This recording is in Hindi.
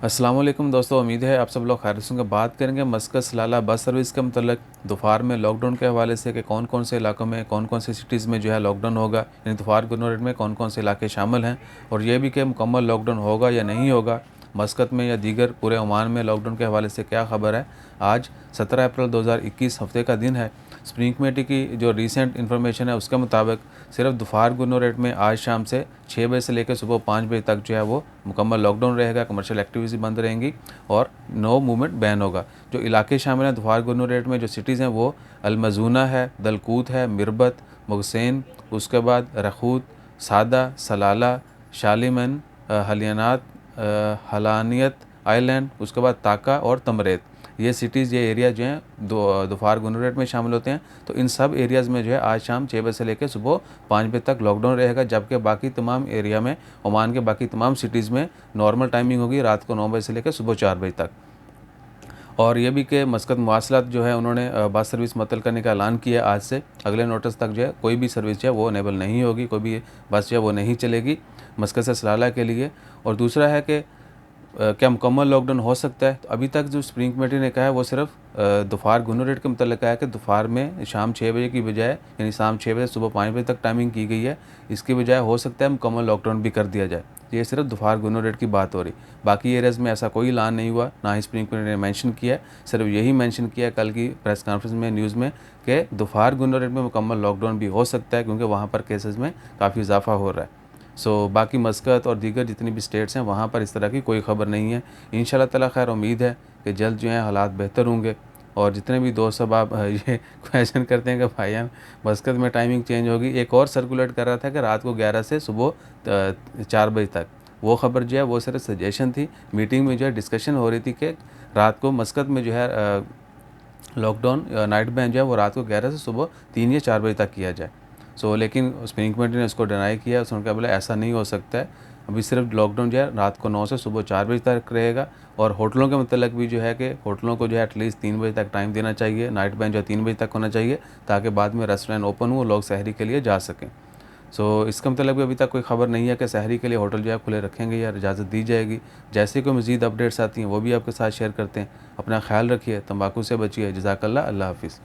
अस्सलाम वालेकुम दोस्तों, उम्मीद है आप सब लोग खैरियत से होंगे। बात करेंगे मस्कत सलाला बस सर्विस के मतलब दोपहर में लॉकडाउन के हवाले से कि कौन कौन से इलाकों में कौन कौन सी सिटीज़ में जो है लॉकडाउन होगा, यानी दोपहर गवर्नरेट में कौन कौन से इलाके शामिल हैं, और ये भी कि मुकम्मल लॉकडाउन होगा या नहीं होगा मस्कत में या दीगर पूरे ओमान में। लॉकडाउन के हवाले से क्या ख़बर है। आज 17 अप्रैल 2021 हफ्ते का दिन है। सुप्रीम कमेटी की जो रीसेंट इन्फॉर्मेशन है उसके मुताबिक सिर्फ दोपहर गवर्नरेट में आज शाम से 6 बजे से लेकर सुबह 5 बजे तक जो है वो मुकम्मल लॉकडाउन रहेगा, कमर्शियल एक्टिविटीज़ बंद रहेंगी और नो मूवमेंट बैन होगा। जो इलाके शामिल हैं दोपहर गवर्नरेट में, जो सिटीज़ हैं वो अलमजूना है, दलकूत है, मिरबत, मुगसैन, उसके बाद रखूत, सादा, सलाला, शालिमन, हलियानात, हलानियत आइलैंड, उसके बाद ताका और तमरेत। ये सिटीज़, ये एरिया जो हैं दोपहर गवर्नरेट में शामिल होते हैं। तो इन सब एरियाज़ में जो है आज शाम 6 बजे से लेकर सुबह 5 बजे तक लॉकडाउन रहेगा, जबकि बाकी तमाम एरिया में, ओमान के बाकी तमाम सिटीज़ में नॉर्मल टाइमिंग होगी रात को 9 बजे से लेकर सुबह 4 बजे तक। और ये भी कि मस्कत मवासलात जो है उन्होंने बस सर्विस मुअत्तल करने का ऐलान किया। आज से अगले नोटिस तक जो है कोई भी सर्विस जो है वो अनेबल नहीं होगी, कोई भी बस जो है वो नहीं चलेगी मस्कत से सलाला के लिए। और दूसरा है कि क्या मुकम्मल लॉकडाउन हो सकता है। तो अभी तक जो सुप्रीम कमेटी ने कहा है वो सिर्फ दोपहर गवर्नरेट के मतलब कहा है कि दोपहर में शाम 6 बजे की बजाय, यानी शाम 6 बजे सुबह 5 बजे तक टाइमिंग की गई है, इसकी बजाय हो सकता है मुकम्मल लॉकडाउन भी कर दिया जाए। ये सिर्फ दोपहर गवर्नरेट की बात हो रही, बाकी एरियाज़ में ऐसा कोई ऐलान नहीं हुआ, ना ही सुप्रीम कमेटी ने मेंशन किया है। सिर्फ यही मेंशन किया कल की प्रेस कॉन्फ्रेंस में न्यूज़ में कि दोपहर गवर्नरेट में मुकम्मल लॉकडाउन भी हो सकता है, क्योंकि वहाँ पर केसेस में काफ़ी इजाफा हो रहा है। बाकी मस्कत और दीगर जितनी भी स्टेट्स हैं वहाँ पर इस तरह की कोई ख़बर नहीं है। इंशाल्लाह ताला खैर उम्मीद है कि जल्द जो है हालात बेहतर होंगे। और जितने भी दोस्त सब आप ये क्वेश्चन करते हैं कि भाईजान मस्कत में टाइमिंग चेंज होगी, एक और सर्कुलेट कर रहा था कि रात को 11 से सुबह 4 बजे तक। वो ख़बर जो है वो सिर्फ सजेशन थी। मीटिंग में जो है डिस्कशन हो रही थी कि रात को मस्कत में जो है लॉकडाउन नाइट बैन जो है वो रात को 11 से सुबह 3 या 4 बजे तक किया जाए। लेकिन सुप्रीम कमेटी ने इसको डिनाई किया। उसने कहा बोला ऐसा नहीं हो सकता है, अभी सिर्फ लॉकडाउन जो है रात को 9 से सुबह 4 बजे तक रहेगा। और होटलों के मतलब भी जो है कि होटलों को जो है एटलीस्ट 3 बजे तक टाइम देना चाहिए, नाइट बैन जो है 3 बजे तक होना चाहिए, ताकि बाद में रेस्टोरेंट ओपन हो, लोग सहरी के लिए जा सकें। इसका मतलब भी अभी तक कोई ख़बर नहीं है कि सहरी के लिए होटल जो है खुले रखेंगे या इजाज़त दी जाएगी। जैसे कोई मज़ीद अपडेट्स आती हैं वो भी आपके साथ शेयर करते हैं। अपना ख्याल रखिए, तंबाकू से बचिए। जज़ाकल्लाह, अल्लाह हाफ़िज़।